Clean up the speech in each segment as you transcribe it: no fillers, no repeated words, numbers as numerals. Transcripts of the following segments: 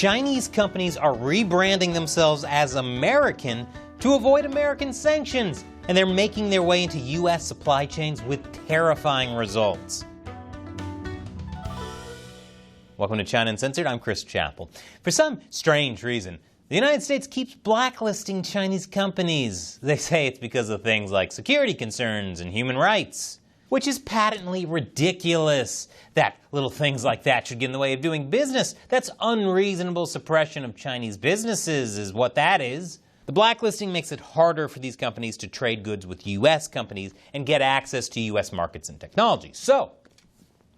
Chinese companies are rebranding themselves as American to avoid American sanctions, and they're making their way into U.S. supply chains with terrifying results. Welcome to China Uncensored, I'm Chris Chappell. For some strange reason, the United States keeps blacklisting Chinese companies. They say it's because of things like security concerns and human rights, which is patently ridiculous. That little things like that should get in the way of doing business. That's unreasonable suppression of Chinese businesses is what that is. The blacklisting makes it harder for these companies to trade goods with U.S. companies and get access to U.S. markets and technology. So,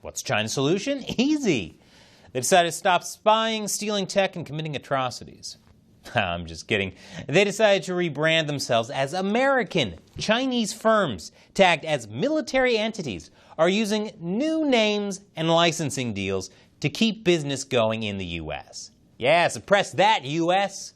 what's China's solution? Easy. They decided to stop spying, stealing tech, and committing atrocities. I'm just kidding. They decided to rebrand themselves as American. Chinese firms, tagged as military entities, are using new names and licensing deals to keep business going in the U.S. Yeah, suppress that, U.S.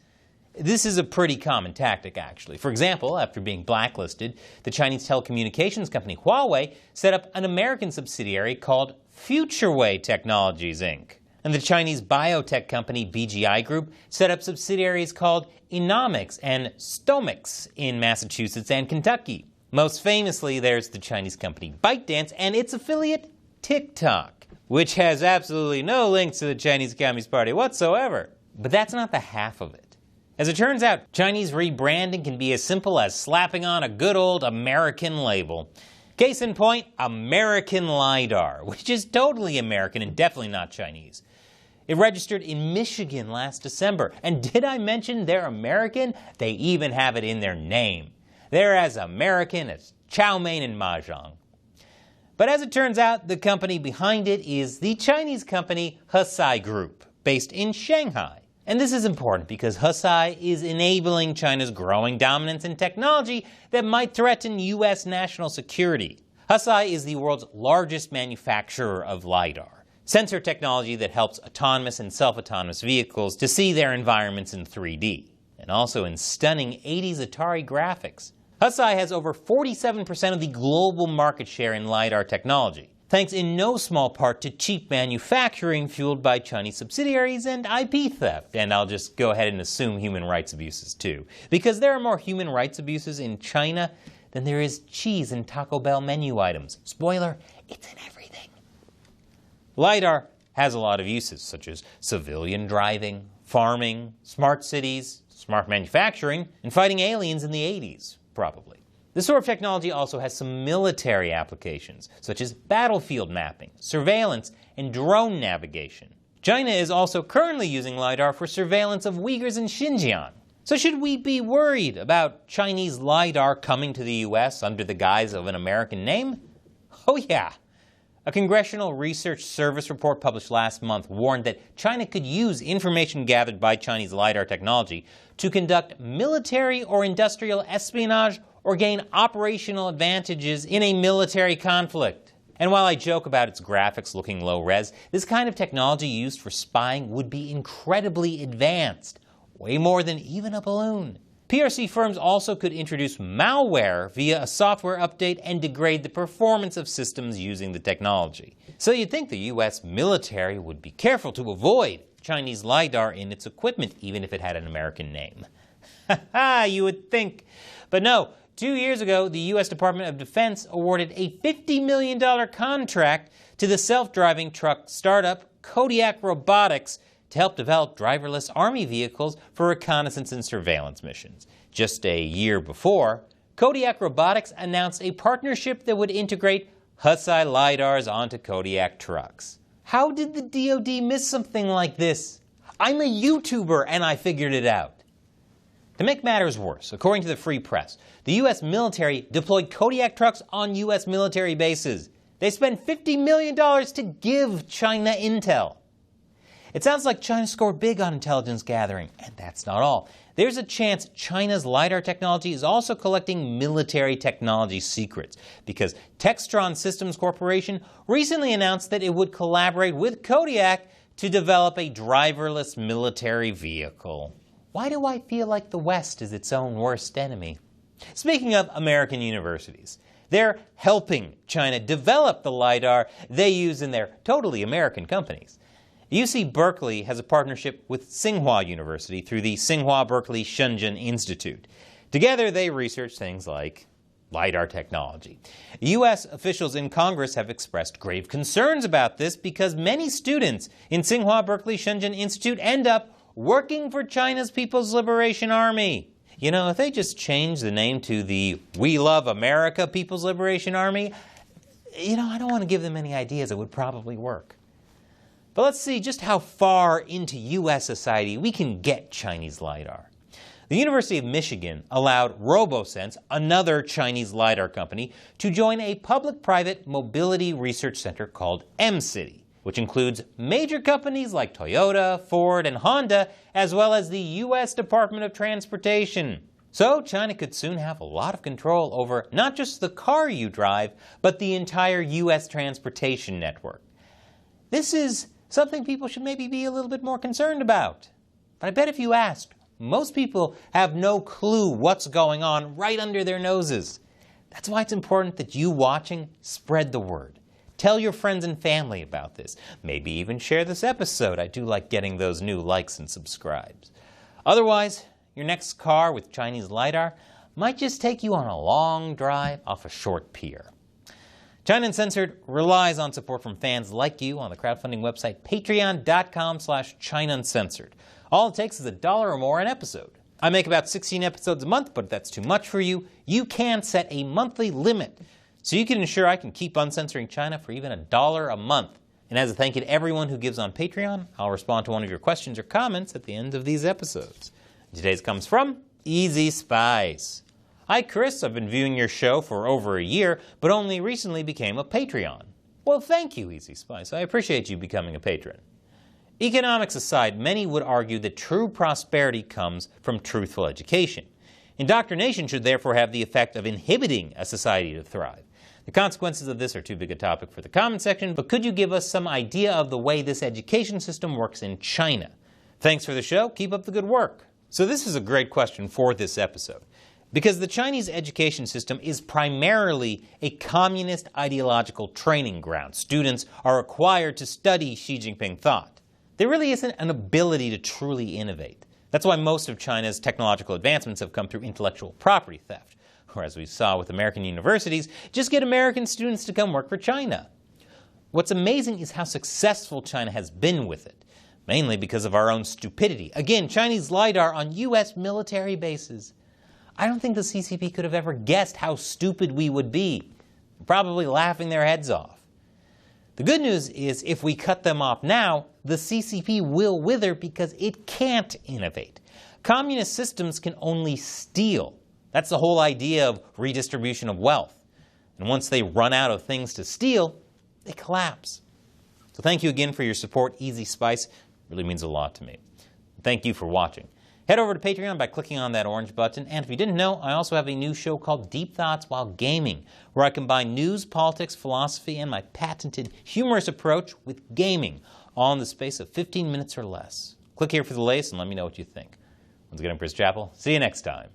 This is a pretty common tactic, actually. For example, after being blacklisted, the Chinese telecommunications company Huawei set up an American subsidiary called FutureWay Technologies, Inc. And the Chinese biotech company BGI Group set up subsidiaries called Enomics and Stomix in Massachusetts and Kentucky. Most famously, there's the Chinese company ByteDance and its affiliate TikTok, which has absolutely no links to the Chinese Communist Party whatsoever. But that's not the half of it. As it turns out, Chinese rebranding can be as simple as slapping on a good old American label. Case in point, American Lidar, which is totally American and definitely not Chinese. It registered in Michigan last December, and did I mention they're American? They even have it in their name. They're as American as chow mein and mahjong. But as it turns out, the company behind it is the Chinese company Hesai Group, based in Shanghai. And this is important because Hesai is enabling China's growing dominance in technology that might threaten U.S. national security. Hesai is the world's largest manufacturer of Lidar, sensor technology that helps autonomous and self-autonomous vehicles to see their environments in 3D, and also in stunning 80s Atari graphics. Hesai has over 47% of the global market share in Lidar technology, thanks in no small part to cheap manufacturing fueled by Chinese subsidiaries and IP theft. And I'll just go ahead and assume human rights abuses too, because there are more human rights abuses in China than there is cheese in Taco Bell menu items. Spoiler, it's in everything. Lidar has a lot of uses, such as civilian driving, farming, smart cities, smart manufacturing, and fighting aliens in the 80s, probably. This sort of technology also has some military applications, such as battlefield mapping, surveillance, and drone navigation. China is also currently using Lidar for surveillance of Uyghurs in Xinjiang. So should we be worried about Chinese Lidar coming to the U.S. under the guise of an American name? Oh yeah. A Congressional Research Service report published last month warned that China could use information gathered by Chinese Lidar technology to conduct military or industrial espionage or gain operational advantages in a military conflict. And while I joke about its graphics looking low-res, this kind of technology used for spying would be incredibly advanced, way more than even a balloon. PRC firms also could introduce malware via a software update and degrade the performance of systems using the technology. So you'd think the U.S. military would be careful to avoid Chinese Lidar in its equipment, even if it had an American name. Ha you would think. But no, 2 years ago, the U.S. Department of Defense awarded a $50 million contract to the self-driving truck startup Kodiak Robotics to help develop driverless army vehicles for reconnaissance and surveillance missions. Just a year before, Kodiak Robotics announced a partnership that would integrate Hesai Lidars onto Kodiak trucks. How did the DoD miss something like this? I'm a YouTuber and I figured it out. To make matters worse, according to the Free Press, the U.S. military deployed Kodiak trucks on U.S. military bases. They spent $50 million to give China intel. It sounds like China scored big on intelligence gathering, and that's not all. There's a chance China's Lidar technology is also collecting military technology secrets, because Textron Systems Corporation recently announced that it would collaborate with Kodiak to develop a driverless military vehicle. Why do I feel like the West is its own worst enemy? Speaking of American universities, they're helping China develop the Lidar they use in their totally American companies. UC Berkeley has a partnership with Tsinghua University through the Tsinghua Berkeley Shenzhen Institute. Together, they research things like Lidar technology. U.S. officials in Congress have expressed grave concerns about this because many students in Tsinghua Berkeley Shenzhen Institute end up working for China's People's Liberation Army. You know, if they just change the name to the We Love America People's Liberation Army, I don't want to give them any ideas. It would probably work. But let's see just how far into U.S. society we can get Chinese LiDAR. The University of Michigan allowed RoboSense, another Chinese LiDAR company, to join a public-private mobility research center called M-City, which includes major companies like Toyota, Ford, and Honda, as well as the U.S. Department of Transportation. So China could soon have a lot of control over not just the car you drive, but the entire U.S. transportation network. This is something people should maybe be a little bit more concerned about. But I bet if you asked, most people have no clue what's going on right under their noses. That's why it's important that you watching spread the word. Tell your friends and family about this. Maybe even share this episode. I do like getting those new likes and subscribes. Otherwise, your next car with Chinese LiDAR might just take you on a long drive off a short pier. China Uncensored relies on support from fans like you on the crowdfunding website patreon.com/China Uncensored. All it takes is $1 or more an episode. I make about 16 episodes a month, but if that's too much for you, you can set a monthly limit so you can ensure I can keep uncensoring China for even $1 a month. And as a thank you to everyone who gives on Patreon, I'll respond to one of your questions or comments at the end of these episodes. Today's comes from Easy Spice. Hi Chris, I've been viewing your show for over a year, but only recently became a Patreon. Well, thank you, Easy Spice. I appreciate you becoming a patron. Economics aside, many would argue that true prosperity comes from truthful education. Indoctrination should therefore have the effect of inhibiting a society to thrive. The consequences of this are too big a topic for the comment section, but could you give us some idea of the way this education system works in China? Thanks for the show. Keep up the good work. So this is a great question for this episode, because the Chinese education system is primarily a communist ideological training ground. Students are required to study Xi Jinping thought. There really isn't an ability to truly innovate. That's why most of China's technological advancements have come through intellectual property theft. Or as we saw with American universities, just get American students to come work for China. What's amazing is how successful China has been with it, mainly because of our own stupidity. Again, Chinese LiDAR on U.S. military bases. I don't think the CCP could have ever guessed how stupid we would be, probably laughing their heads off. The good news is if we cut them off now, the CCP will wither because it can't innovate. Communist systems can only steal. That's the whole idea of redistribution of wealth. And once they run out of things to steal, they collapse. So thank you again for your support, Easy Spice. It really means a lot to me. Thank you for watching. Head over to Patreon by clicking on that orange button. And if you didn't know, I also have a new show called Deep Thoughts While Gaming, where I combine news, politics, philosophy, and my patented humorous approach with gaming, all in the space of 15 minutes or less. Click here for the latest and let me know what you think. Once again, I'm Chris Chappell. See you next time.